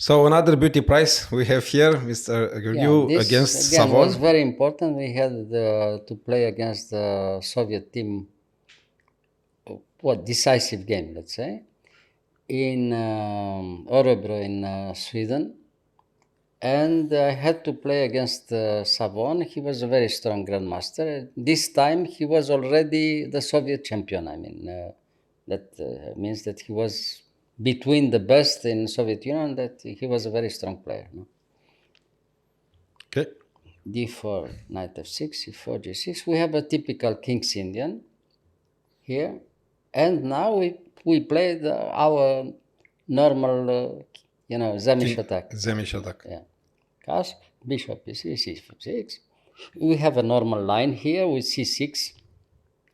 So another beauty prize we have here, Mr. Gheorghiu, This against again Savon. was very important. We had to play against the Soviet team, decisive game, let's say, in Örebro in Sweden. And I had to play against Savon. He was a very strong grandmaster. This time he was already the Soviet champion. I mean, that means that he was between the best in Soviet Union, that he was a very strong player. No? Okay. D4, knight f6, c4, g6. We have a typical King's Indian here. And now we played our normal, Zamish attack. Zamish attack. Yeah. Castle, bishop e6, c6. We have a normal line here with c6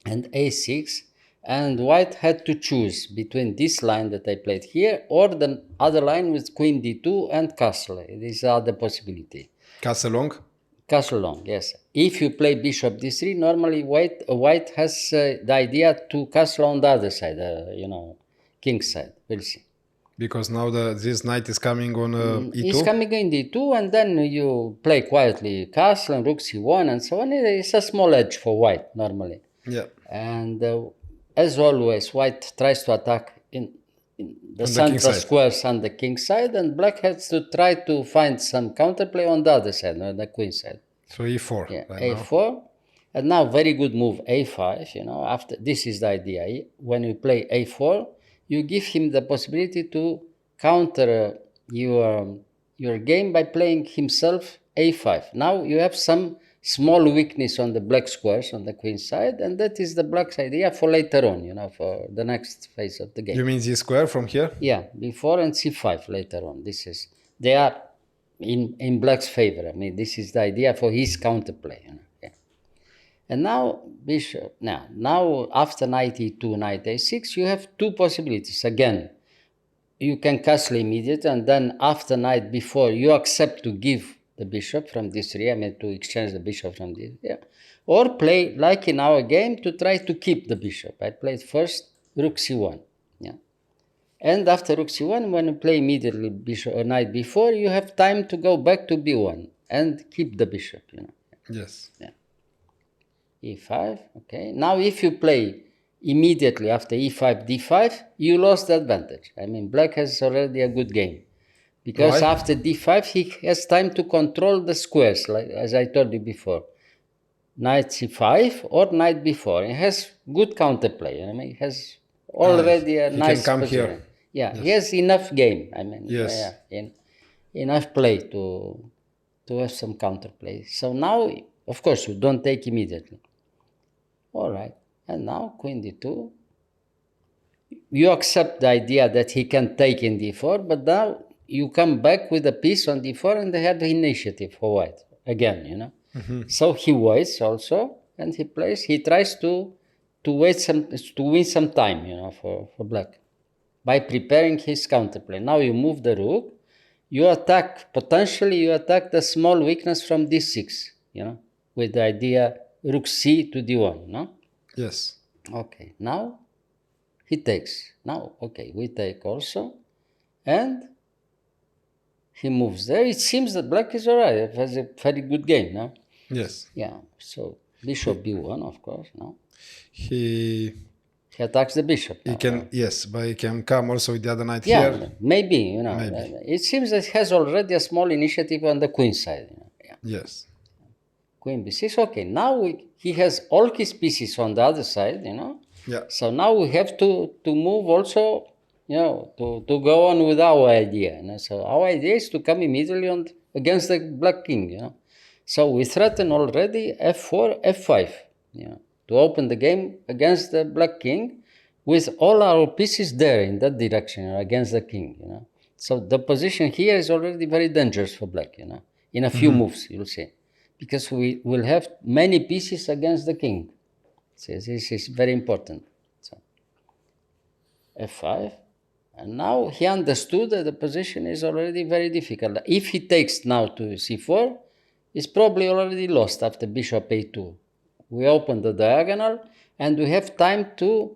and a6. And white had to choose between this line that I played here or the other line with queen d2 and castle. These are the possibility. Castle long? Castle long, yes. If you play bishop d3, normally white has the idea to castle on the other side, king's side. We'll see. Because now this knight is coming on e2? It's coming in d2, and then you play quietly castle and rook c1 and so on. It's a small edge for white, normally. Yeah. And as always, white tries to attack in the central squares on the king's side, and black has to try to find some counterplay on the other side, on the queen side. So e4. Yeah, right a4. Now. And now very good move, a5, after this is the idea. When you play a4, you give him the possibility to counter your game by playing himself a5. Now you have some small weakness on the black squares on the queen side, and that is the black's idea for later on, for the next phase of the game. You mean this square from here? Yeah, b4 and c5 later on. They are in black's favor. I mean, this is the idea for his counterplay. Yeah. And now bishop. Now after knight e2, knight a6, you have two possibilities. Again, you can castle immediately, and then after knight b4, you accept to give the bishop from d3, to exchange the bishop from d3. Yeah. Or play, like in our game, to try to keep the bishop. I played first rook c1. Yeah. And after rook c1, when you play immediately bishop or knight b4, you have time to go back to b1 and keep the bishop. Yes. Yeah. e5, okay. Now if you play immediately after e5, d5, you lost the advantage. Black has already a good game. Because after d5, he has time to control the squares, like as I told you before. Knight c5 or knight b4. He has good counterplay. He has already a nice can come position. Here. Yeah, yes. He has enough game. Yes. Enough play to have some counterplay. So now, of course, you don't take immediately. All right. And now queen d2. You accept the idea that he can take in d4, but now you come back with a piece on d4 and they have the initiative for white again, Mm-hmm. So he waits also, and he tries to win some time, for black by preparing his counterplay. Now you move the rook, potentially you attack the small weakness from d6, with the idea rook c to d1, no? Yes. Okay, now he takes. Now, okay, we take also, and he moves there. It seems that black is all right. It has a very good game, no? Yes. Yeah. So bishop b1, of course, no? He attacks the bishop. Yes, but he can come also with the other knight here. Yeah, maybe, It seems that he has already a small initiative on the queen side. Yeah. Yes. Queen b6. Okay, now he has all his pieces on the other side, Yeah. So now we have to move also, to go on with our idea. So our idea is to come immediately against the black king. So we threaten already f4, f5. To open the game against the black king with all our pieces there in that direction, against the king. So the position here is already very dangerous for black. In a few moves, you'll see, because we will have many pieces against the king. So this is very important. So f5, and now he understood that the position is already very difficult. If he takes now to c4, it's probably already lost after bishop a2. We open the diagonal, and we have time to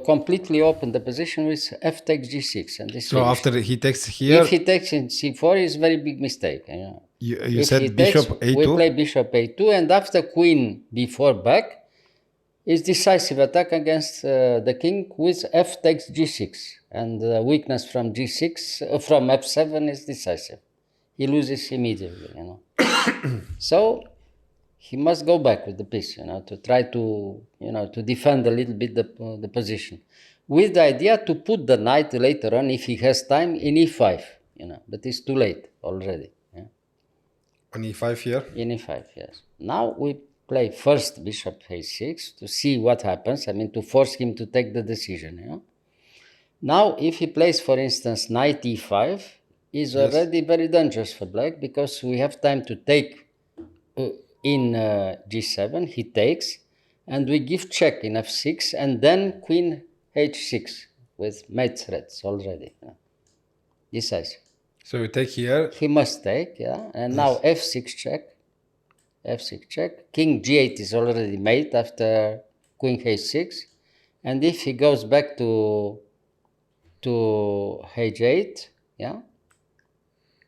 completely open the position with f takes g6, and this So finished. after he takes here, If he takes in c4, is very big mistake. You know. you If he said takes, bishop we a2. play bishop a2, and after queen b4 back is decisive attack against the king with f takes g6, and the weakness from g6 from f7 is decisive. He loses immediately. You know, so he must go back with the piece, you know, to try to, you know, to defend a little bit the position, with the idea to put the knight later on, if he has time, in e5, you know, but it's too late already. Yeah? On e5 here. In e5, yes. Now we play first bishop a6 to see what happens. I mean, to force him to take the decision. You know? Now, if he plays, for instance, knight e5, is already very dangerous for black, because we have time to take in g7, he takes, and we give check in f6, and then queen h6 with mate threats already. Yeah. Decisive. So we take here. He must take, yeah. And now f6 check, f6 check. King g8 is already mate after queen h6, and if he goes back to h8, yeah,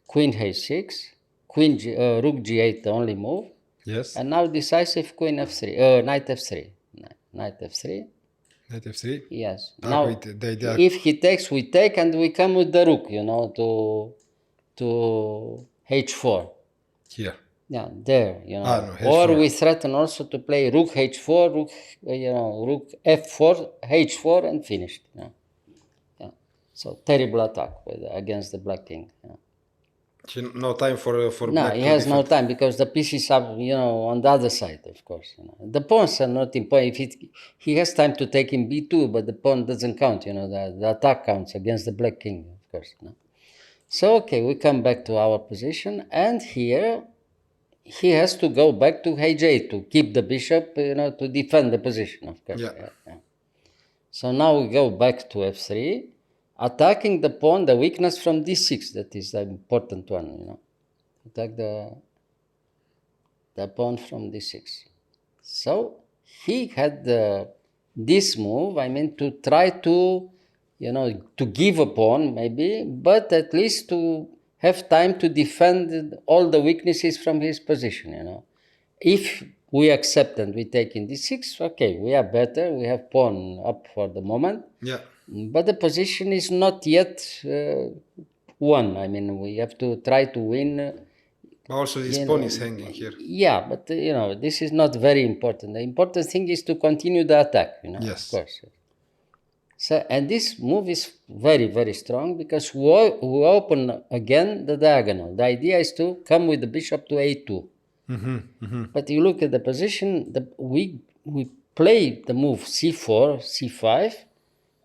queen h6, rook g8, the only move. Yes. And now decisive queen f3, knight f3, knight f3. Knight f3. Yes. Now, wait, if he takes, we take, and we come with the rook, you know, to h4. Here. Yeah, there, you know. No, h4. Or we threaten also to play rook h4, rook, rook f4, h4, and finished. Yeah. Yeah. So terrible attack against the black king. Yeah. No time for No, black. he has no time, because the pieces are, you know, on the other side, of course. You know. The pawns are not important. If he has time to take in b2, but the pawn doesn't count. You know, the attack counts against the black king, of course. You know. So okay, we come back to our position, and here he has to go back to h8 to keep the bishop, you know, to defend the position, of course. Yeah. Yeah. So now we go back to f3, attacking the pawn, the weakness from d6. That is the important one, you know. Attack the pawn from d6. So he had this move, I mean, to try to, you know, to give a pawn maybe, but at least to have time to defend all the weaknesses from his position, you know. If we accept and we take in d6, okay, we are better, we have pawn up for the moment. Yeah. But the position is not yet won. I mean, we have to try to win. Also, this pawn is hanging here. Yeah, but you know, this is not very important. The important thing is to continue the attack. You know, Yes. of course. So, and this move is very, very strong, because we open again the diagonal. The idea is to come with the bishop to a2. But you look at the position. We play the move c4, c5,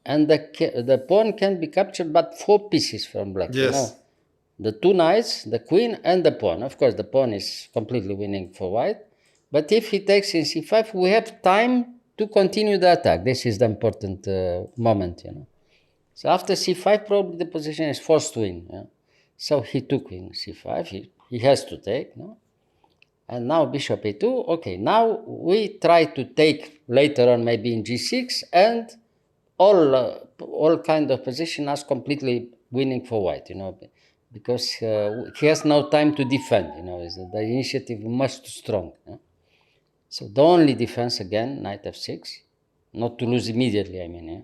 and the pawn can be captured, but 4 pieces from black. Yes. You know? The 2 knights, the queen, and the pawn. Of course, the pawn is completely winning for white. But if he takes in c5, we have time to continue the attack. This is the important moment, you know. So after c5, probably the position is forced to win. Yeah? So he took in c5. He has to take. No? And now bishop a2. Okay, now we try to take later on maybe in g6, and all kind of position as completely winning for white, you know, because he has no time to defend, you know, the initiative much too strong. You know? So the only defense again, knight f6, not to lose immediately, I mean. Yeah?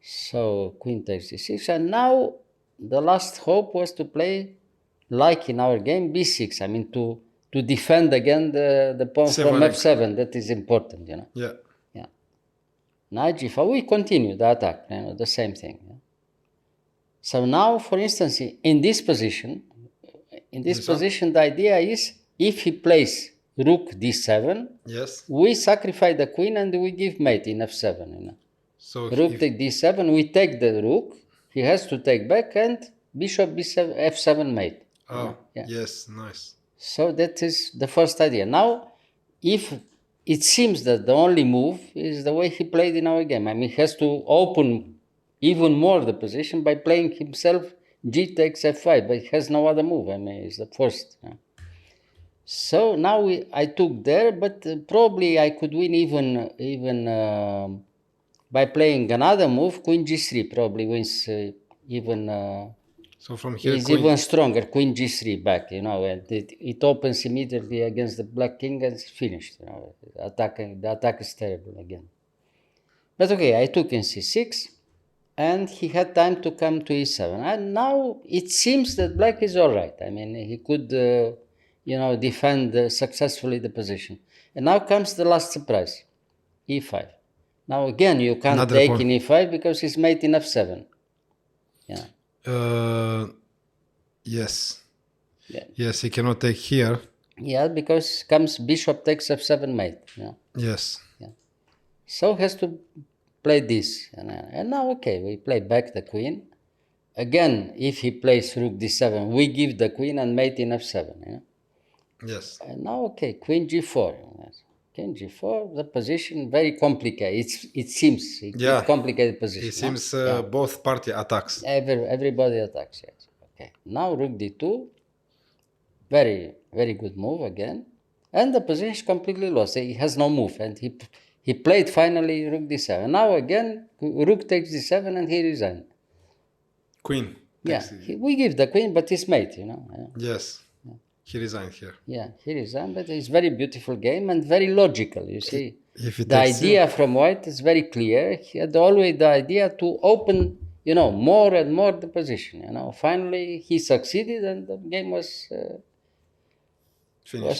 So queen takes d6, and now the last hope was to play, like in our game, b6, I mean to defend again the pawn from f7, that is important, you know. Yeah. Knight g5, we continue the attack, you know, the same thing. Yeah? So now, for instance, in this position, the idea is, if he plays rook d7, yes, we sacrifice the queen and we give mate in f7. You know? So rook take d7, we take the rook, he has to take back, and bishop b7, f7 mate. Oh, you know? Yeah. Yes, nice. So that is the first idea. Now, if it seems that the only move is the way he played in our game. I mean, he has to open even more the position by playing himself g takes f5, but he has no other move. I mean, it's the first. Yeah. So now I took there, but probably I could win even by playing another move, queen g3 probably wins even. So from here, Is queen. even stronger, queen g3 back, and it opens immediately against the black king and it's finished. The attack is terrible again. But okay, I took in c6, and he had time to come to e7. And now it seems that black is all right. I mean, he could, defend successfully the position. And now comes the last surprise, e5. Now again, you can't Another take pawn. in e5 because he's mate in f7. Yeah. Yes. Yeah. Yes, he cannot take here. Yeah, because comes bishop takes f7 mate. Yeah. Yes. Yeah. So has to play this. And now, okay, we play back the queen. Again, if he plays rook d7, we give the queen and mate in f7. Yeah? Yes. And now, okay, queen g4. Queen g4, the position very complicated. It seems Yeah. it's complicated position. It seems Yeah. both party attacks. Everybody attacks. Yes. Okay. Now rook d2. Very, very good move again. And the position is completely lost. He has no move. And he played finally rook d7. Now again, rook takes d7 and he resigned. Queen. Yeah, we give the queen, but it's mate, Yeah. Yes. He resigned here. Yeah, he resigned, but it's very beautiful game and very logical, you see. If it The idea from white is very clear. He had always the idea to open, more and more the position, Finally, he succeeded and the game was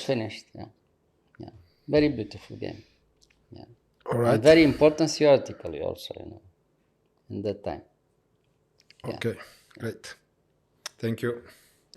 finished. Yeah. Very beautiful game. Yeah. All right. And very important theoretically also, in that time. Okay, great. Thank you.